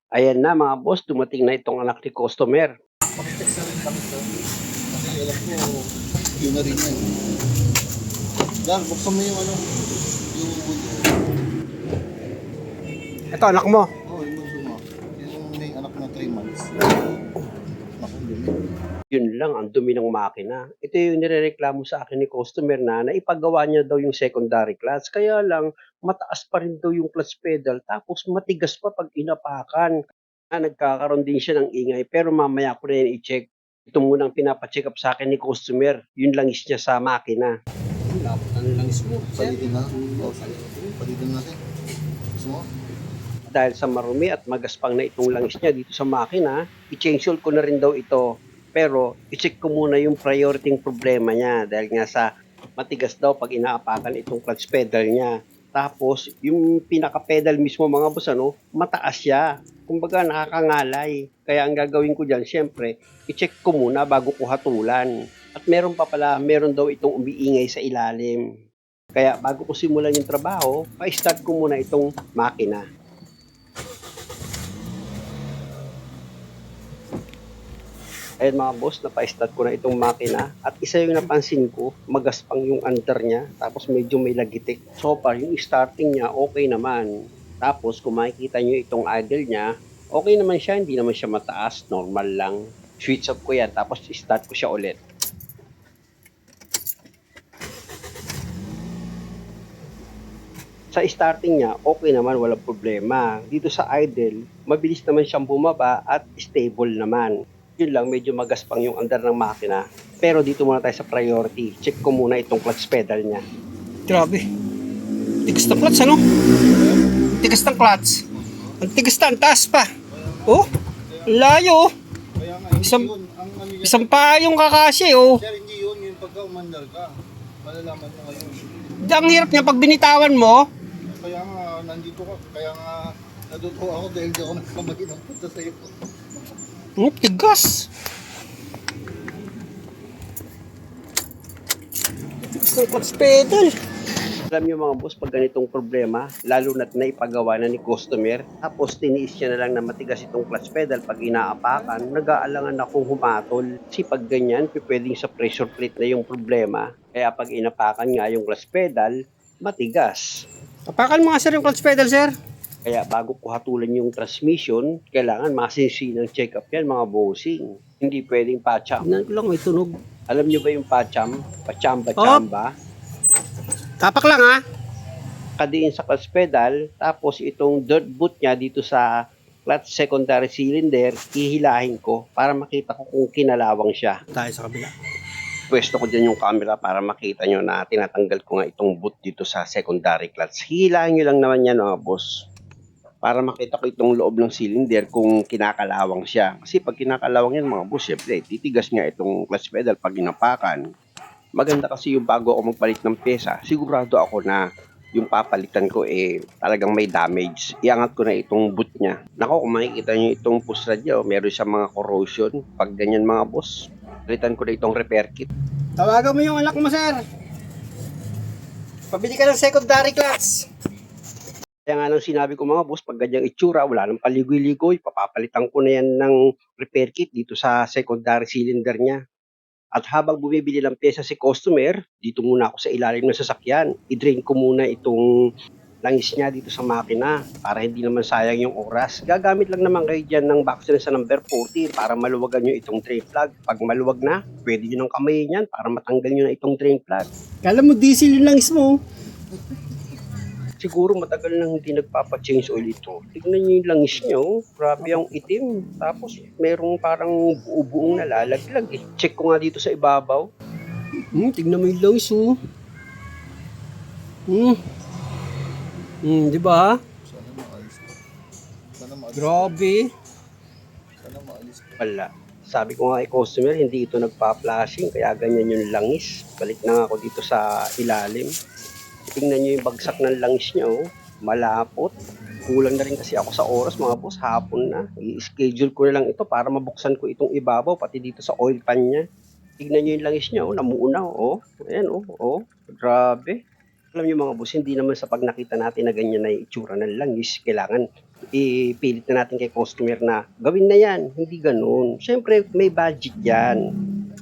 Ayan na mga boss, dumating na itong anak ni customer. Pakitext na rin kami doon. Kasi alam ko, yun na rin yan. Dan, buksan mo yung ano, yung Ito anak mo. yung bunso mo. Yung may anak na 3 months. Naku, dumi. Yun lang, ang dumi ng makina. Ito yung nirereklamo sa akin ni customer na naipagawa niya daw yung secondary clutch. Kaya lang, mataas pa rin daw yung clutch pedal tapos matigas pa pag inapakan. Nagkakaroon din siya ng ingay pero mamaya ko na yan i-check. Ito munang pinapacheck up sa akin ni customer. Yun langis niya sa makina. Dapat ang langis mo. Palitin na. Palitin natin. Gusto mo? Dahil sa marumi at magaspang na itong langis niya dito sa makina, i-change oil ko na rin daw ito. Pero i-check ko muna yung priority problema niya dahil nga sa matigas daw pag inaapakan itong clutch pedal niya. Tapos yung pinaka-pedal mismo mga boss mataas siya. Kumbaga nakakangalay. Kaya ang gagawin ko diyan, syempre, i-check ko muna bago ko hatulan. At meron daw itong umiingay sa ilalim. Kaya bago ko simulan yung trabaho, pa-start ko muna itong makina. Ayan mga boss, napa-start ko na itong makina. At isa yung napansin ko, magaspang yung under niya. Tapos medyo may lagitik. So far, yung starting niya, okay naman. Tapos kung makikita nyo itong idle niya, okay naman siya, hindi naman siya mataas, normal lang. Switch off ko yan, tapos start ko siya ulit. Sa starting niya, okay naman, walang problema. Dito sa idle, mabilis naman siyang bumaba at stable naman. Yun lang, medyo magaspang yung andar ng makina. Pero dito muna tayo sa priority. Check ko muna itong clutch pedal niya. Grabe. Tigas ng clutch, ano? Tigas ng clutch. Ang tigas na, ang taas pa. Oh, layo. Kaya nga, hindi Isang- yun. Ang ano yan. Isang pa yung kakasya, oh. Sir, hindi yun. Yung pagka umandar ka. Malalaman mo ngayon. Ang hirap niya pag binitawan mo. Kaya nga, nandito ka. Kaya nga, natuto ako dahil di ako nagkamali ng punta sa'yo. Tigas. Tigas ng clutch pedal. Alam niyo mga boss, pag ganitong problema, lalo na't naipagawa na ni customer, tapos tiniis niya na lang na matigas itong clutch pedal pag inaapakan, nag-aalangan akong humatol. Kasi pag ganyan, pwedeng sa pressure plate na yung problema. Kaya pag inapakan nga yung clutch pedal, matigas. Apakan mo nga sir yung clutch pedal, sir. Kaya bago ko hatulan yung transmission, kailangan masinsinang check-up yan mga bossing. Hindi pwedeng patcham. Tignan ko lang, may tunog. Alam niyo ba yung patcham? Pachamba-chamba? Tapak lang, ha? Kadiin sa clutch pedal, tapos itong dirt boot niya dito sa clutch secondary cylinder, hihilahin ko para makita ko kung kinalawang siya. Tayo sa kabila. Pwesto ko dyan yung camera para makita nyo na tinatanggal ko nga itong boot dito sa secondary clutch. Hihilahin nyo lang naman yan mga boss. Para makita ko itong loob ng cylinder kung kinakalawang siya. Kasi pag kinakalawang yan mga boss, syempre, titigas nga itong clutch pedal pag inapakan. Maganda kasi yung bago ako magpalit ng pyesa, sigurado ako na yung papalitan ko talagang may damage. Iangat ko na itong boot niya. Nako, kung makikita nyo itong push rod niya, meron siyang mga corrosion. Pag ganyan mga boss, palitan ko na itong repair kit. Tawagan mo yung anak mo, sir. Pabili ka ng secondary clutch. Kaya nga nang sinabi ko mga boss, pag ganyang itsura, wala nang paligoy-ligoy, papapalitan ko na yan ng repair kit dito sa secondary cylinder niya. At habang bumibili ng pyesa si customer, dito muna ako sa ilalim ng sasakyan. I-drain ko muna itong langis niya dito sa makina para hindi naman sayang yung oras. Gagamit lang naman kayo dyan ng vacuum sa number 40 para maluwagan nyo itong drain plug. Pag maluwag na, pwede nyo ng kamayin yan para matanggal nyo na itong drain plug. Kala mo diesel yung langis mo. Siguro matagal nang hindi nagpapa-change oil ito. Tignan nyo yung langis niya, oh. Grabe ang itim. Tapos merong parang buo-buong nalalaglag eh. Check ko nga dito sa ibabaw. Tignan mo yung langis, oh. Di ba? Sana maalis ko. Sana maalis ko. Grabe. Sana maalis ko. Wala. Sabi ko nga kay customer, hindi ito nagpa-flashing, kaya ganyan yung langis. Balik na nga ako dito sa ilalim. Tingnan nyo yung bagsak ng langis niya, oh. Malapot. Kulang na rin kasi ako sa oras, mga boss. Hapon na. I-schedule ko na lang ito para mabuksan ko itong ibabaw, pati dito sa oil pan niya. Tingnan nyo yung langis niya, oh. Namuunaw, oh. Ayan, oh. Oh. Grabe. Alam nyo mga boss, hindi naman sa pag nakita natin na ganyan na yung itsura ng langis, kailangan ipilit na natin kay customer na gawin na yan. Hindi ganun. Siyempre, may budget yan.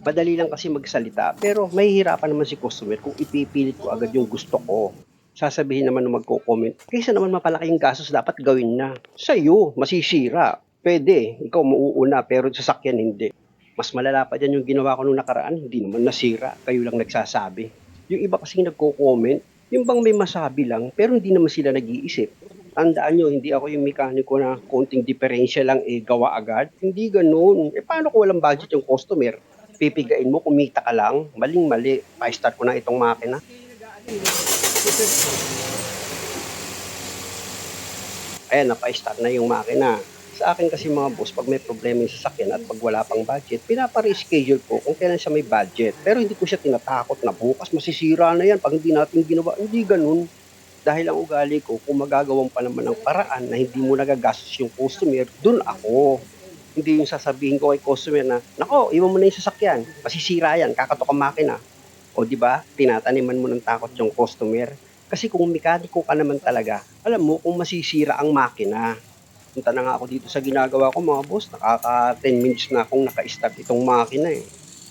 Madali lang kasi magsalita, pero mahihirapan naman si customer kung ipipilit ko agad yung gusto ko. Sasabihin naman ng magko-comment, kaysa naman mapalaki yung gastos, dapat gawin na. Sa'yo, masisira. Pwede, ikaw mauuna, pero sa sasakyan hindi. Mas malala pa dyan yung ginawa ko nung nakaraan, hindi naman nasira, kayo lang nagsasabi. Yung iba kasi nagko-comment, yung bang may masabi lang, pero hindi naman sila nag-iisip. Tandaan nyo, hindi ako yung mekaniko na konting diferensya lang gawa agad. Hindi ganun. Paano kung walang budget yung customer? Pipigain mo, kumita ka lang. Maling-mali. Pa-start ko na itong makina. Ayan, napa-start na yung makina. Sa akin kasi mga boss, pag may problema yung sasakyan at pag wala pang budget, pinapa-reschedule ko kung kailan siya may budget. Pero hindi ko siya tinatakot na bukas masisira na yan pag hindi natin ginawa. Hindi ganun. Dahil ang ugali ko, kung magagawang pa naman ng paraan na hindi mo nagagastos yung customer, dun ako. Hindi yung sasabihin ko kay customer na, nako, iwan mo na yung sasakyan, masisira yan, kakatok ang makina. O di ba? Tinataniman mo ng takot yung customer. Kasi kung mekaniko ka naman talaga, alam mo kung masisira ang makina. Punta na nga ako dito sa ginagawa ko mga boss, nakaka 10 minutes na akong naka-start itong makina eh.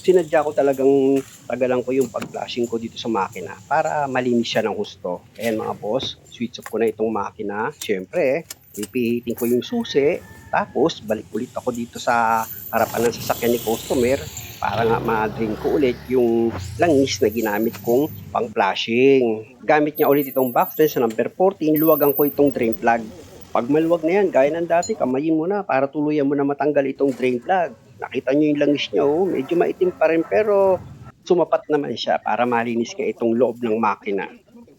Sinadya ko talagang tagalan ko yung pag-flashing ko dito sa makina para malinis siya ng husto. Ayan mga boss, switch off ko na itong makina. Siyempre, pipihitin ko yung susi. Tapos, balik ulit ako dito sa harapan ng sasakyan ni customer para nga ma-drain ko ulit yung langis na ginamit kong pang-flashing. Gamit niya ulit itong backflash sa number 14, luwagan ko itong drain plug. Pag maluwag na yan, gaya ng dati, kamayin mo na para tuluyan mo na matanggal itong drain plug. Nakita nyo yung langis niya, oh, medyo maitim pa rin pero sumapat naman siya para malinis ka itong loob ng makina.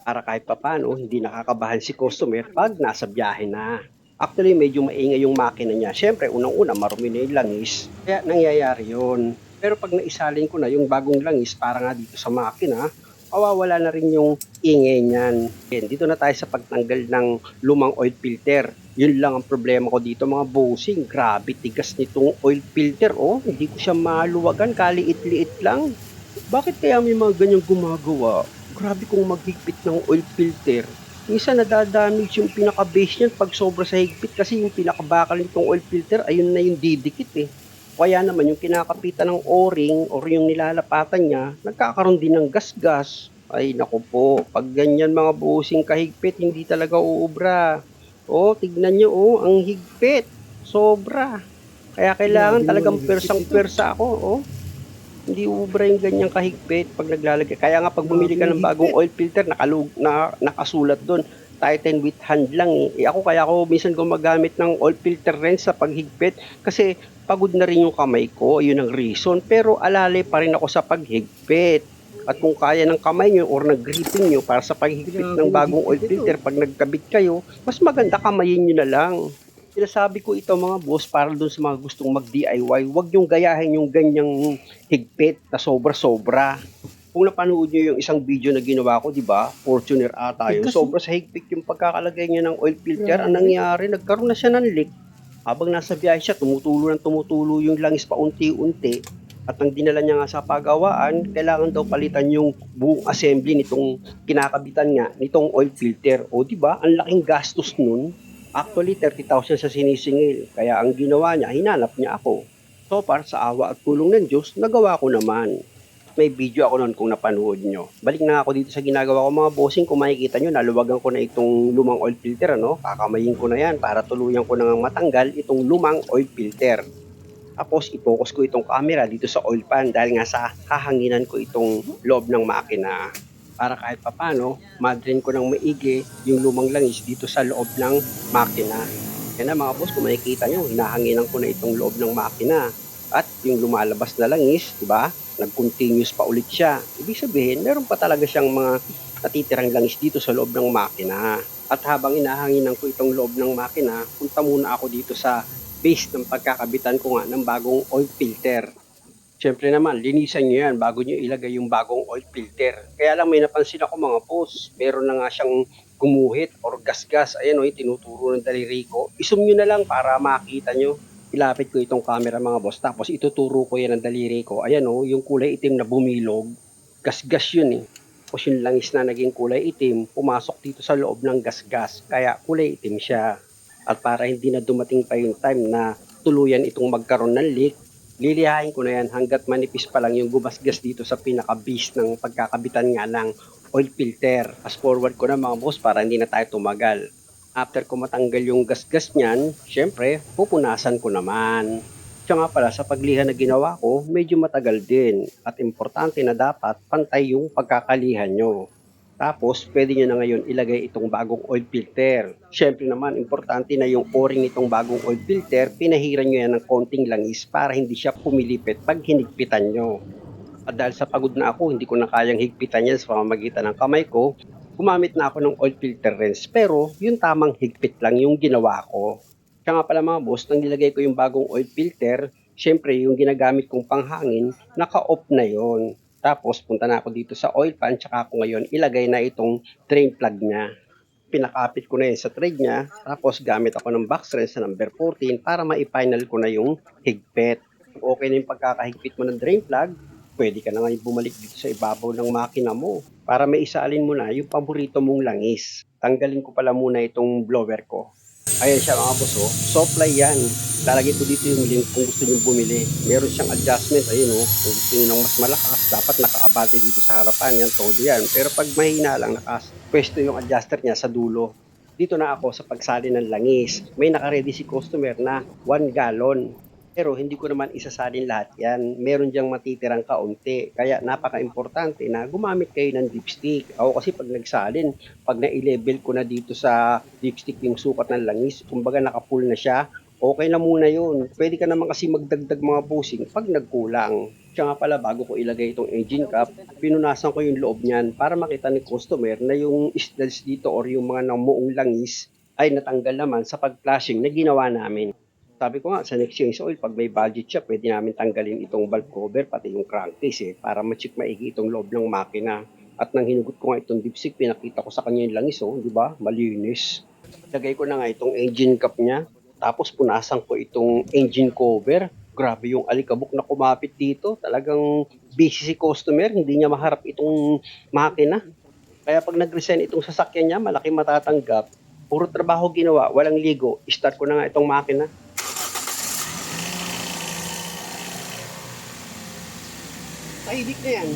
Para kahit papano, hindi nakakabahan si customer pag nasa biyahe na. Actually, medyo maingay yung makina niya. Siyempre, unang-una, marumi na yung langis. Kaya nangyayari yun. Pero pag naisalin ko na yung bagong langis para nga dito sa makina, mawawala na rin yung ingay niyan. Dito na tayo sa pagtanggal ng lumang oil filter. Yun lang ang problema ko dito mga bossing. Grabe tigas nitong oil filter. Oh, hindi ko siya maluwagan. Kaliit-liit lang. Bakit kaya may mga ganyang gumagawa? Grabe kung maghigpit ng oil filter. Minsan nadadamage yung pinaka-base niyan pag sobra sa higpit kasi yung pinaka-bakal nitong oil filter ayun na yung didikit eh. Kaya naman yung kinakapitan ng o-ring or yung nilalapatan niya, nagkakaroon din ng gas-gas. Ay naku po, pag ganyan mga bossing kahigpit, hindi talaga uubra. Oh, tignan nyo oh, ang higpit. Sobra. Kaya kailangan talagang pwersang-pwersa ako. Oh. Hindi uubra yung ganyang kahigpit pag naglalagay. Kaya nga pag bumili ka ng bagong oil filter, nakasulat doon. Tighten with hand lang eh. Ako kaya ako minsan gumagamit ng oil filter rin sa paghigpit kasi pagod na rin yung kamay ko, yun ang reason. Pero alale pa rin ako sa paghigpit. At kung kaya ng kamay nyo or nag-gripping nyo para sa paghigpit ng bagong oil filter, pag nagkabit kayo, mas maganda kamayin nyo na lang. Sinasabi ko ito mga boss para doon sa mga gustong mag-DIY, huwag yung gayahin yung ganyang higpit na sobra-sobra. Kung napanood nyo yung isang video na ginawa ko, di ba? Fortuner ata yun. Sobra sa higpit yung pagkakalagay niya ng oil filter. Ang nangyari, nagkaroon na siya ng leak. Habang nasa biyahe siya, tumutulo yung langis pa unti-unti. At ang dinala niya nga sa pagawaan, kailangan daw palitan yung buong assembly nitong kinakabitan nga, nitong oil filter. O di ba? Ang laking gastos nun. Actually, 30,000 sa sinisingil. Kaya ang ginawa niya, hinanap niya ako. So far, sa awa at tulong ng Diyos, nagawa ko naman. May video ako noon kung napanood nyo. Balik na ako dito sa ginagawa ko mga bossing. Kung makikita nyo, naluwagan ko na itong lumang oil filter. Ano? Kakamayin ko na yan para tuluyan ko nang matanggal itong lumang oil filter. Tapos i-focus ko itong camera dito sa oil pan dahil nga sa hahanginan ko itong loob ng makina. Para kahit papano, ma-drain ko ng maigi yung lumang langis dito sa loob ng makina. Yan na mga boss, kung makikita nyo, hinahanginan ko na itong loob ng makina. At yung lumalabas na langis, di ba? Nag-continuous pa ulit siya. Ibig sabihin, meron pa talaga siyang mga natitirang langis dito sa loob ng makina. At habang inahanginan ko itong loob ng makina, punta muna ako dito sa base ng pagkakabitan ko nga ng bagong oil filter. Siyempre naman, linisan nyo yan bago nyo ilagay yung bagong oil filter. Kaya lang may napansin ako mga boss, meron na nga siyang gumuhit or gas-gas. Ayan o, yung tinuturo ng daliri ko. Isum nyo na lang para makita nyo. Ilapit ko itong camera mga boss, tapos ituturo ko yan ng daliri ko. Ayan o, yung kulay itim na bumilog, gas-gas yun eh. Tapos yung langis na naging kulay itim, pumasok dito sa loob ng gas-gas, kaya kulay itim siya. At para hindi na dumating pa yung time na tuluyan itong magkaroon ng leak, lilihain ko na yan hanggat manipis pa lang yung gumasgas dito sa pinaka-base ng pagkakabitan nga ng oil filter. Fast forward ko na mga boss para hindi na tayo tumagal. After ko matanggal yung gasgas niyan, syempre, pupunasan ko naman. Siya nga pala, sa pagliha na ginawa ko, medyo matagal din. At importante na dapat pantay yung pagkakalihan nyo. Tapos, pwede nyo na ngayon ilagay itong bagong oil filter. Siyempre naman, importante na yung o-ring nitong bagong oil filter, pinahiran nyo yan ng konting langis para hindi siya pumilipit pag hinigpitan nyo. At dahil sa pagod na ako, hindi ko na kayang higpitan yan sa pamamagitan ng kamay ko, gumamit na ako ng oil filter rinse. Pero, yung tamang higpit lang yung ginawa ko. Kaya nga pala mga boss, nang nilagay ko yung bagong oil filter, syempre yung ginagamit kong panghangin, naka-off na yon. Tapos punta na ako dito sa oil pan, tsaka ako ngayon ilagay na itong drain plug niya. Pinakapit ko na yun sa thread niya, tapos gamit ako ng box wrench sa number 14 para ma-final ko na yung higpit. Kung okay na yung pagkakahigpit mo ng drain plug, pwede ka na ngayon bumalik dito sa ibabaw ng makina mo para may isaalin mo na yung paborito mong langis. Tanggalin ko pala muna itong blower ko. Ayan siya mga boss, oh. Supply yan. Lalagay ko dito yung link kung gusto nyo bumili. Meron siyang adjustment. Ayun, oh. Kung gusto nyo ng mas malakas, dapat nakaabante dito sa harapan. Yan, todo yan. Pero pag mahina lang, pwesto yung adjuster niya sa dulo. Dito na ako sa pagsali ng langis. May nakaredy si customer na 1 gallon. Pero hindi ko naman isasalin lahat yan. Meron diyang matitirang kaunti. Kaya napaka-importante na gumamit kayo ng dipstick. Ako kasi pag nagsalin, pag na-level ko na dito sa dipstick yung sukat ng langis, kumbaga naka-full na siya, okay na muna yun. Pwede ka naman kasi magdagdag mga busing pag nagkulang. Siya nga pala, bago ko ilagay itong engine cap, pinunasan ko yung loob niyan para makita ni customer na yung isdals dito or yung mga namuong langis ay natanggal naman sa pag-flashing na ginawa namin. Sabi ko nga, sa next change oil, pag may budget siya, pwede namin tanggalin itong valve cover, pati yung crankcase para ma-check maigi itong loob ng makina. At nang hinugot ko nga itong dipstick, pinakita ko sa kanya yung langis, di ba? Malinis. Lagay ko na nga itong engine cap niya, tapos punasan ko itong engine cover. Grabe yung alikabok na kumapit dito. Talagang busy si customer, hindi niya maharap itong makina. Kaya pag nag-resign itong sasakyan niya, malaki matatanggap. Puro trabaho ginawa, walang ligo. Start ko na nga itong makina. Tahimik na yan.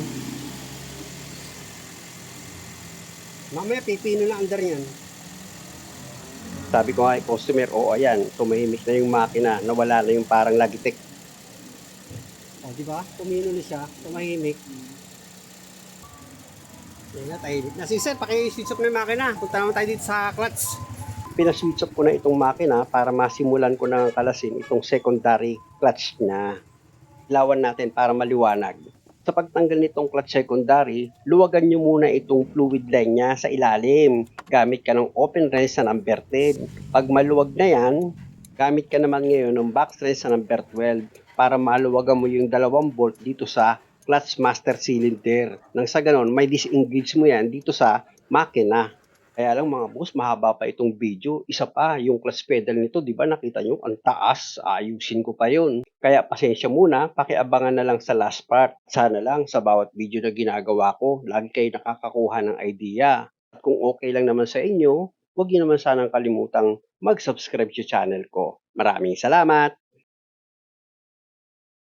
Mamaya pipino na under yan. Sabi ko nga kay customer, oo ayan, tumahimik na yung makina, nawala na yung parang lagitik. O, di ba? Pumino na siya, tumahimik. Yan na, tahimik na. Sige sir, paki-switch off na yung makina. Punta naman tayo dito sa clutch. Pina-switch off ko na itong makina para masimulan ko na kalasin itong secondary clutch na. Ilawan natin para maliwanag. Sa pagtanggal nitong clutch secondary, luwagan nyo muna itong fluid line niya sa ilalim. Gamit ka ng open wrench sa number 10. Pag maluwag na yan, gamit ka naman ngayon ng box wrench sa number 12 para maluwagan mo yung 2 bolt dito sa clutch master cylinder. Nang sa ganon, may disengage mo yan dito sa makina. Kaya lang mga boss, mahaba pa itong video. Isa pa, yung clutch pedal nito, di ba nakita nyo? Ang taas, ayusin ko pa yun. Kaya pasensya muna, pakiabangan na lang sa last part. Sana lang sa bawat video na ginagawa ko, lagi kayo nakakakuha ng idea. At kung okay lang naman sa inyo, huwag nyo naman sanang kalimutang mag-subscribe sa channel ko. Maraming salamat!